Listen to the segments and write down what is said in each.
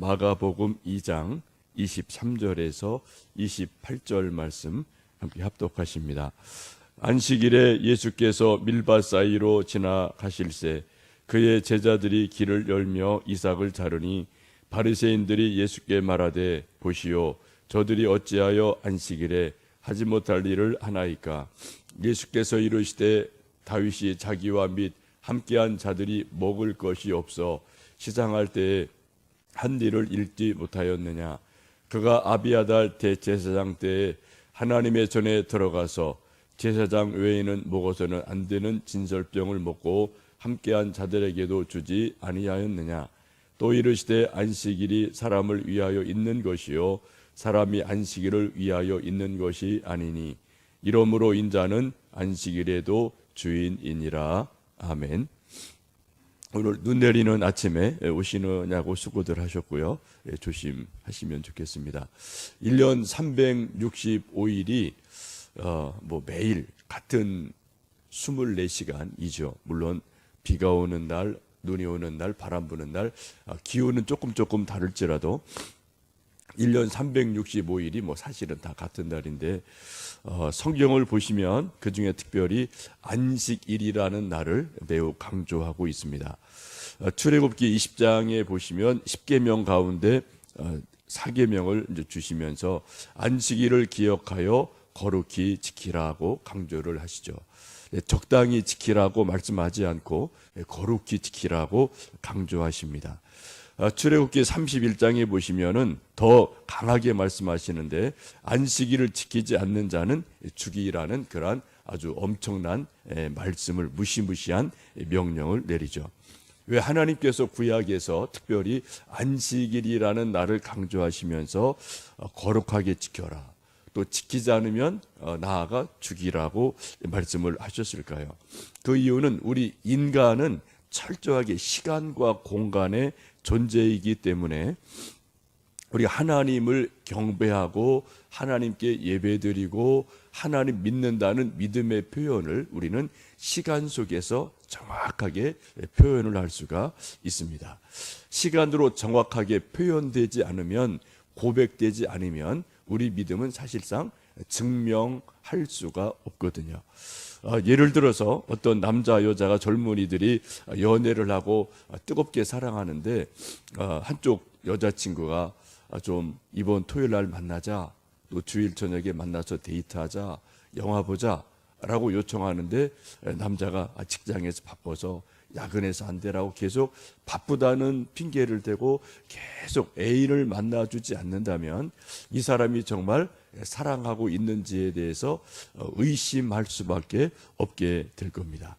마가복음 2장 23절에서 28절 말씀 함께 합독하십니다. 안식일에 예수께서 밀밭 사이로 지나가실새 그의 제자들이 길을 열며 이삭을 자르니 바리새인들이 예수께 말하되 보시오 저들이 어찌하여 안식일에 하지 못할 일을 하나이까. 예수께서 이르시되 다윗이 자기와 및 함께한 자들이 먹을 것이 없어 시장할 때에 한 일을 읽지 못하였느냐. 그가 아비아달 대제사장 때에 하나님의 전에 들어가서 제사장 외에는 먹어서는 안 되는 진설병을 먹고 함께한 자들에게도 주지 아니하였느냐. 또 이르시되 안식일이 사람을 위하여 있는 것이요 사람이 안식일을 위하여 있는 것이 아니니 이러므로 인자는 안식일에도 주인이니라. 아멘. 오늘 눈 내리는 아침에 오시느냐고 수고들 하셨고요. 조심하시면 좋겠습니다. 1년 365일이 매일 같은 24시간이죠. 물론 비가 오는 날, 눈이 오는 날, 바람 부는 날, 기온은 조금 다를지라도 1년 365일이 사실은 다 같은 날인데 성경을 보시면 그중에 특별히 안식일이라는 날을 매우 강조하고 있습니다. 출애굽기 20장에 보시면 10계명 가운데 4계명을 이제 주시면서 안식일을 기억하여 거룩히 지키라고 강조를 하시죠. 적당히 지키라고 말씀하지 않고 거룩히 지키라고 강조하십니다. 출애굽기 31장에 보시면은 더 강하게 말씀하시는데 안식일을 지키지 않는 자는 죽이라는 그러한 아주 엄청난 말씀을 무시무시한 명령을 내리죠. 왜 하나님께서 구약에서 특별히 안식일이라는 날을 강조하시면서 거룩하게 지켜라. 또 지키지 않으면 나아가 죽이라고 말씀을 하셨을까요? 그 이유는 우리 인간은 철저하게 시간과 공간의 존재이기 때문에 우리 하나님을 경배하고 하나님께 예배드리고 하나님 믿는다는 믿음의 표현을 우리는 시간 속에서 정확하게 표현을 할 수가 있습니다. 시간으로 정확하게 표현되지 않으면, 고백되지 않으면 우리 믿음은 사실상 증명할 수가 없거든요. 예를 들어서 어떤 남자 여자가 젊은이들이 연애를 하고 뜨겁게 사랑하는데 한쪽 여자친구가 좀 이번 토요일 날 만나자, 또 주일 저녁에 만나서 데이트하자, 영화 보자 라고 요청하는데 남자가 직장에서 바빠서 야근해서 안 되라고 계속 바쁘다는 핑계를 대고 계속 애인을 만나주지 않는다면 이 사람이 정말 사랑하고 있는지에 대해서 의심할 수밖에 없게 될 겁니다.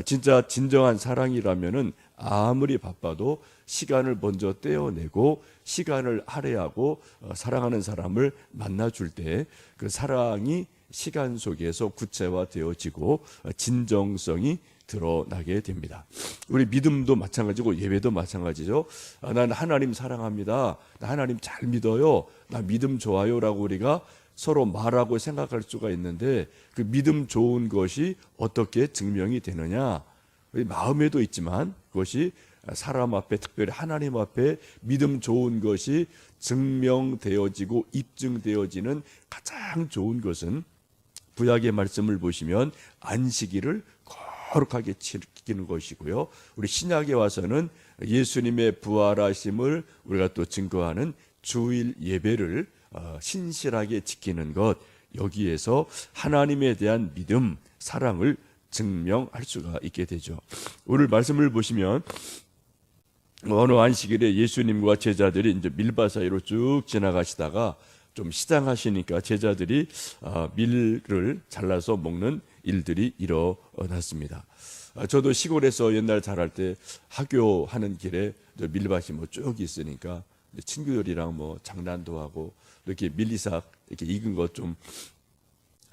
진짜 진정한 사랑이라면은 아무리 바빠도 시간을 먼저 떼어내고 시간을 할애하고 사랑하는 사람을 만나줄 때 그 사랑이 시간 속에서 구체화되어지고 진정성이 드러나게 됩니다. 우리 믿음도 마찬가지고 예배도 마찬가지죠. 난 하나님 사랑합니다. 나 하나님 잘 믿어요. 나 믿음 좋아요 라고 우리가 서로 말하고 생각할 수가 있는데 그 믿음 좋은 것이 어떻게 증명이 되느냐. 우리 마음에도 있지만 그것이 사람 앞에, 특별히 하나님 앞에 믿음 좋은 것이 증명되어지고 입증되어지는 가장 좋은 것은 구약의 말씀을 보시면 안식일을 거룩하게 지키는 것이고요. 우리 신약에 와서는 예수님의 부활하심을 우리가 또 증거하는 주일 예배를 신실하게 지키는 것, 여기에서 하나님에 대한 믿음, 사랑을 증명할 수가 있게 되죠. 오늘 말씀을 보시면 어느 안식일에 예수님과 제자들이 이제 밀밭 사이로 쭉 지나가시다가 좀 시장하시니까 제자들이 밀을 잘라서 먹는 일들이 일어났습니다. 저도 시골에서 옛날 자랄 때 하교하는 길에 밀밭이 쭉 있으니까 친구들이랑 장난도 하고 이렇게 밀리삭 이렇게 익은 것 좀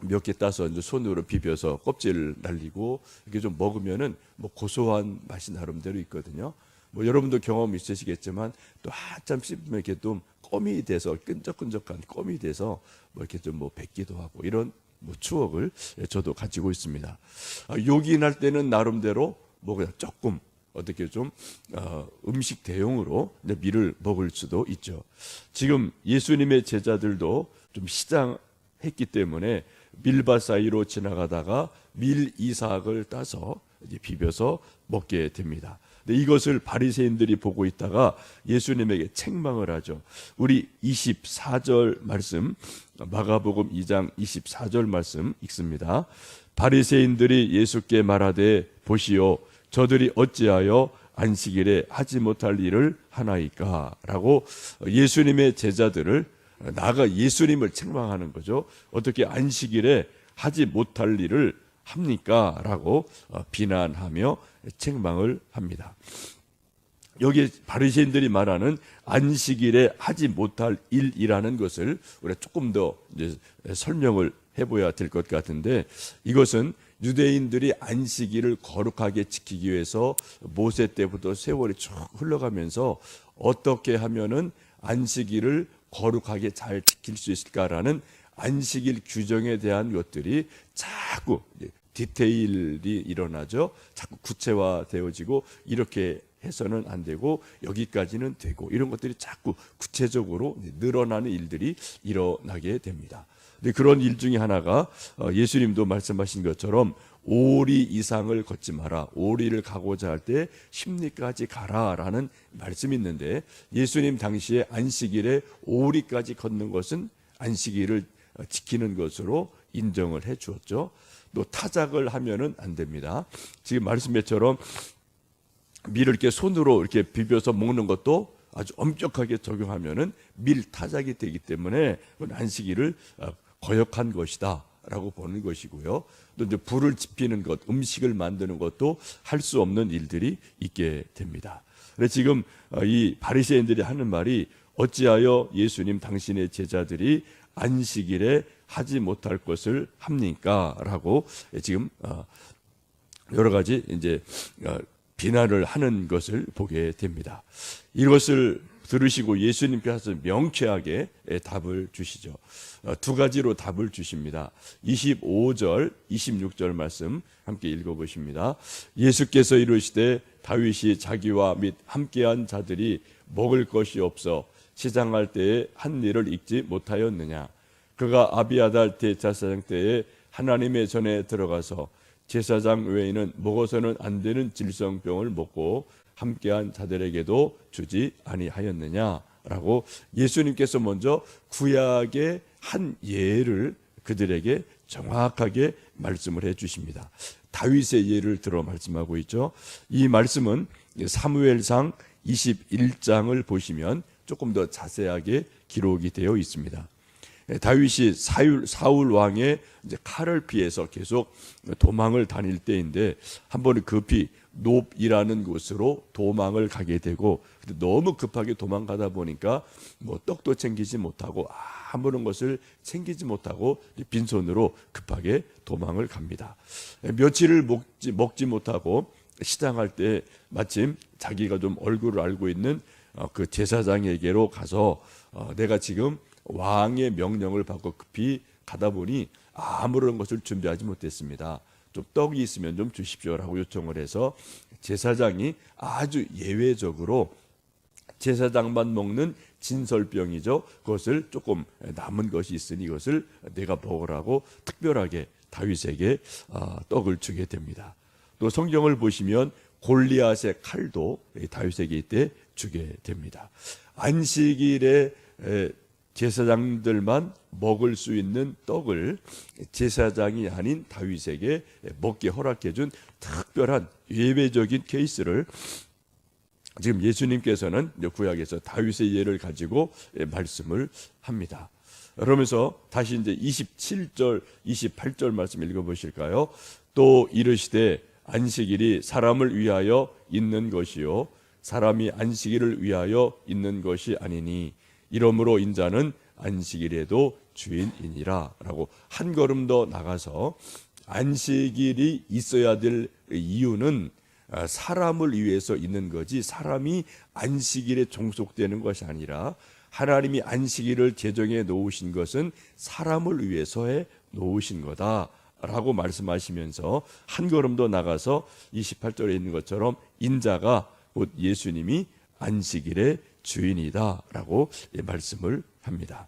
몇 개 따서 이제 손으로 비벼서 껍질을 날리고 이렇게 좀 먹으면은 고소한 맛이 나름대로 있거든요. 여러분도 경험 있으시겠지만 또 한참 씹으면 이렇게 좀 껌이 돼서 끈적끈적한 껌이 돼서 이렇게 좀 뱉기도 하고 이런 추억을 저도 가지고 있습니다. 요긴할 때는 나름대로 그냥 조금 어떻게 좀 음식 대용으로 밀을 먹을 수도 있죠. 지금 예수님의 제자들도 좀 시장했기 때문에 밀밭 사이로 지나가다가 밀 이삭을 따서 이제 비벼서 먹게 됩니다. 근데 이것을 바리새인들이 보고 있다가 예수님에게 책망을 하죠. 우리 24절 말씀, 마가복음 2장 24절 말씀 읽습니다. 바리새인들이 예수께 말하되 보시오, 저들이 어찌하여 안식일에 하지 못할 일을 하나이까? 라고 예수님의 제자들을 나아가 예수님을 책망하는 거죠. 어떻게 안식일에 하지 못할 일을 합니까? 라고 비난하며 책망을 합니다. 여기 바리새인들이 말하는 안식일에 하지 못할 일이라는 것을 우리가 조금 더 이제 설명을 해봐야 될 것 같은데, 이것은 유대인들이 안식일을 거룩하게 지키기 위해서 모세 때부터 세월이 쭉 흘러가면서 어떻게 하면은 안식일을 거룩하게 잘 지킬 수 있을까라는 안식일 규정에 대한 것들이 자꾸 디테일이 일어나죠. 자꾸 구체화되어지고 이렇게 해서는 안 되고 여기까지는 되고, 이런 것들이 자꾸 구체적으로 늘어나는 일들이 일어나게 됩니다. 근데 그런 일 중에 하나가 예수님도 말씀하신 것처럼 오리 이상을 걷지 마라. 오리를 가고자 할 때 십리까지 가라라는 말씀이 있는데, 예수님 당시에 안식일에 오리까지 걷는 것은 안식일을 지키는 것으로 인정을 해 주었죠. 또 타작을 하면은 안 됩니다. 지금 말씀처럼 밀을 이렇게 손으로 이렇게 비벼서 먹는 것도 아주 엄격하게 적용하면은 밀 타작이 되기 때문에 그건 안식일을 거역한 것이다라고 보는 것이고요. 또 이제 불을 지피는 것, 음식을 만드는 것도 할 수 없는 일들이 있게 됩니다. 그래서 지금 이 바리새인들이 하는 말이 어찌하여 예수님 당신의 제자들이 안식일에 하지 못할 것을 합니까? 라고 지금 여러 가지 이제 비난을 하는 것을 보게 됩니다. 이것을 들으시고 예수님께서 명쾌하게 답을 주시죠. 두 가지로 답을 주십니다. 25절, 26절 말씀 함께 읽어보십니다. 예수께서 이르시되 다윗이 자기와 및 함께한 자들이 먹을 것이 없어 시장할 때에 한 일을 잊지 못하였느냐. 그가 아비아달 대제사장 때에 하나님의 전에 들어가서 제사장 외에는 먹어서는 안 되는 질성병을 먹고 함께한 자들에게도 주지 아니하였느냐라고 예수님께서 먼저 구약의 한 예를 그들에게 정확하게 말씀을 해 주십니다. 다윗의 예를 들어 말씀하고 있죠. 이 말씀은 사무엘상 21장을 보시면 조금 더 자세하게 기록이 되어 있습니다. 다윗이 사울 왕의 이제 칼을 피해서 계속 도망을 다닐 때인데, 한 번은 급히 놉이라는 곳으로 도망을 가게 되고, 너무 급하게 도망가다 보니까 뭐 떡도 챙기지 못하고 아무런 것을 챙기지 못하고 빈손으로 급하게 도망을 갑니다. 며칠을 먹지 못하고 시장할 때 마침 자기가 좀 얼굴을 알고 있는 그 제사장에게로 가서 내가 지금 왕의 명령을 받고 급히 가다 보니 아무런 것을 준비하지 못했습니다. 좀 떡이 있으면 좀 주십시오라고 요청을 해서 제사장이 아주 예외적으로 제사장만 먹는 진설병이죠. 그것을 조금 남은 것이 있으니 이것을 내가 먹으라고 특별하게 다윗에게 떡을 주게 됩니다. 또 성경을 보시면 골리앗의 칼도 다윗에게 이때 주게 됩니다. 안식일에 제사장들만 먹을 수 있는 떡을 제사장이 아닌 다윗에게 먹게 허락해 준 특별한 예외적인 케이스를 지금 예수님께서는 구약에서 다윗의 예를 가지고 말씀을 합니다. 그러면서 다시 이제 27절, 28절 말씀 읽어보실까요? 또 이르시되 안식일이 사람을 위하여 있는 것이요 사람이 안식일을 위하여 있는 것이 아니니 이러므로 인자는 안식일에도 주인이니라 라고 한 걸음 더 나가서 안식일이 있어야 될 이유는 사람을 위해서 있는 거지 사람이 안식일에 종속되는 것이 아니라 하나님이 안식일을 제정해 놓으신 것은 사람을 위해서 해 놓으신 거다 라고 말씀하시면서 한 걸음 더 나가서 28절에 있는 것처럼 인자가 곧 예수님이 안식일의 주인이다 라고 말씀을 합니다.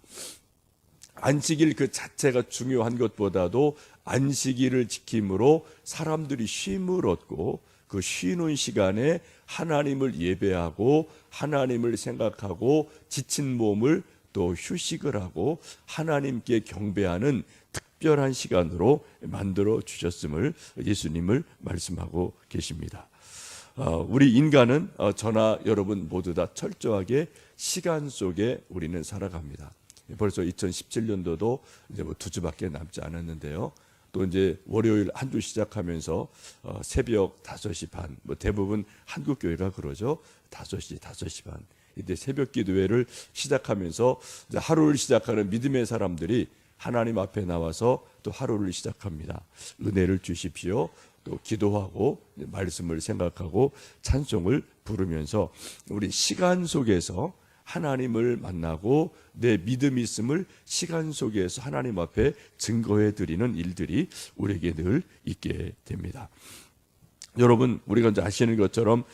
안식일 그 자체가 중요한 것보다도 안식일을 지킴으로 사람들이 쉼을 얻고 그 쉬는 시간에 하나님을 예배하고 하나님을 생각하고 지친 몸을 또 휴식을 하고 하나님께 경배하는 특별한 시간으로 만들어 주셨음을 예수님을 말씀하고 계십니다. 우리 인간은 저나 여러분 모두 다 철저하게 시간 속에 우리는 살아갑니다. 벌써 2017년도도 이제 뭐 2주밖에 남지 않았는데요. 또 이제 월요일 한 주 시작하면서 새벽 5시 반, 뭐 대부분 한국 교회가 그러죠. 5시 반. 이때 새벽 기도회를 시작하면서 이제 하루를 시작하는 믿음의 사람들이 하나님 앞에 나와서 또 하루를 시작합니다. 은혜를 주십시오. 또 기도하고 말씀을 생각하고 찬송을 부르면서 우리 시간 속에서 하나님을 만나고 내 믿음이 있음을 시간 속에서 하나님 앞에 증거해 드리는 일들이 우리에게 늘 있게 됩니다. 여러분, 우리가 이제 아시는 것처럼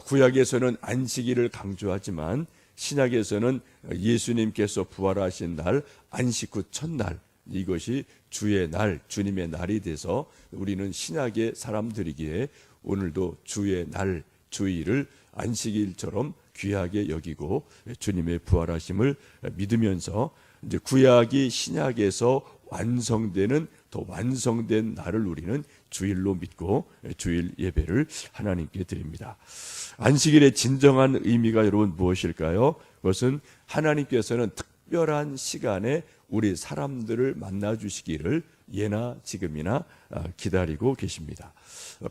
구약에서는 안식일을 강조하지만 신약에서는 예수님께서 부활하신 날 안식 후 첫날, 이것이 주의 날, 주님의 날이 돼서 우리는 신약의 사람들이기에 오늘도 주의 날, 주일을 안식일처럼 귀하게 여기고 주님의 부활하심을 믿으면서 이제 구약이 신약에서 완성되는 더 완성된 날을 우리는 주일로 믿고 주일 예배를 하나님께 드립니다. 안식일의 진정한 의미가 여러분 무엇일까요? 그것은 하나님께서는 특별한 시간에 우리 사람들을 만나 주시기를 예나 지금이나 기다리고 계십니다.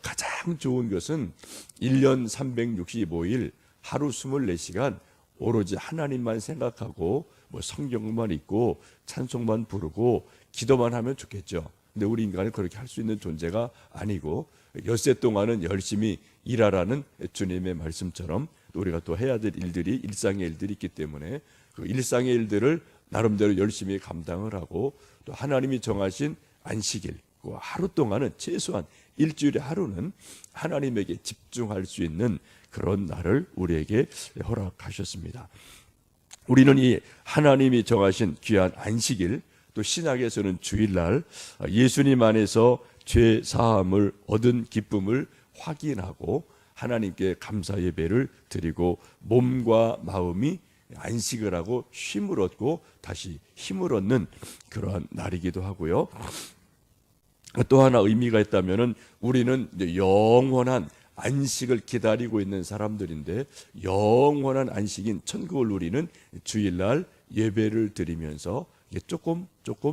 가장 좋은 것은 1년 365일 하루 24시간 오로지 하나님만 생각하고 뭐 성경만 읽고 찬송만 부르고 기도만 하면 좋겠죠. 근데 우리 인간은 그렇게 할 수 있는 존재가 아니고 엿새 동안은 열심히 일하라는 주님의 말씀처럼 우리가 또 해야 될 일들이 일상의 일들이 있기 때문에 그 일상의 일들을 나름대로 열심히 감당을 하고 또 하나님이 정하신 안식일 그 하루 동안은 최소한 일주일에 하루는 하나님에게 집중할 수 있는 그런 날을 우리에게 허락하셨습니다. 우리는 이 하나님이 정하신 귀한 안식일 또 신약에서는 주일날 예수님 안에서 죄 사함을 얻은 기쁨을 확인하고 하나님께 감사 예배를 드리고 몸과 마음이 안식을 하고 쉼을 얻고 다시 힘을 얻는 그러한 날이기도 하고요. 또 하나 의미가 있다면은 우리는 이제 영원한 안식을 기다리고 있는 사람들인데 영원한 안식인 천국을 누리는 주일날 예배를 드리면서 조금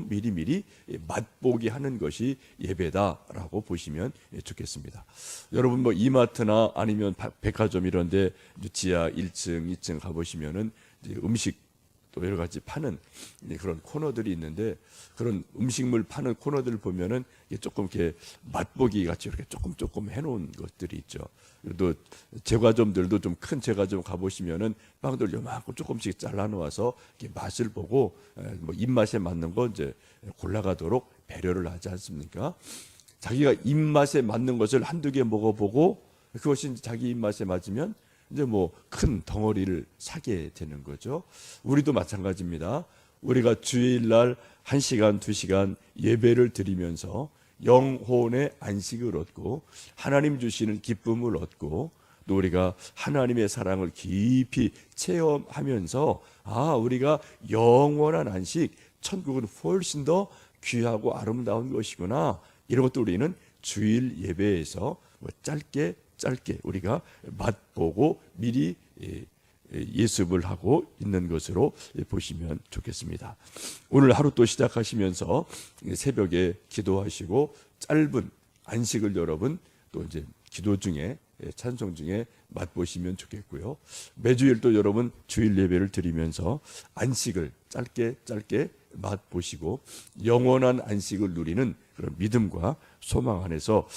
미리미리 맛보기 하는 것이 예배다라고 보시면 좋겠습니다. 여러분 뭐 이마트나 아니면 백화점 이런 데 지하 1층, 2층 가보시면은 이제 음식 또 여러 가지 파는 그런 코너들이 있는데 그런 음식물 파는 코너들 보면은 조금 이렇게 맛보기 같이 이렇게 조금 해놓은 것들이 있죠. 또 제과점들도 좀 큰 제과점 가보시면은 빵들 요만큼 조금씩 잘라놓아서 이렇게 맛을 보고 뭐 입맛에 맞는 거 이제 골라가도록 배려를 하지 않습니까? 자기가 입맛에 맞는 것을 한두 개 먹어보고 그것이 자기 입맛에 맞으면 이제 뭐 큰 덩어리를 사게 되는 거죠. 우리도 마찬가지입니다. 우리가 주일날 1시간, 2시간 예배를 드리면서 영혼의 안식을 얻고 하나님 주시는 기쁨을 얻고 또 우리가 하나님의 사랑을 깊이 체험하면서 우리가 영원한 안식, 천국은 훨씬 더 귀하고 아름다운 것이구나. 이런 것도 우리는 주일 예배에서 짧게 우리가 맛보고 미리 예습을 하고 있는 것으로 보시면 좋겠습니다. 오늘 하루 또 시작하시면서 새벽에 기도하시고 짧은 안식을 여러분 또 이제 기도 중에 찬송 중에 맛보시면 좋겠고요. 매주일 또 여러분 주일 예배를 드리면서 안식을 짧게 맛보시고 영원한 안식을 누리는 그런 믿음과 소망 안에서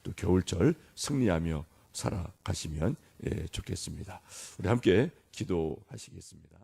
또 겨울철 승리하며 살아가시면 좋겠습니다. 우리 함께 기도하시겠습니다.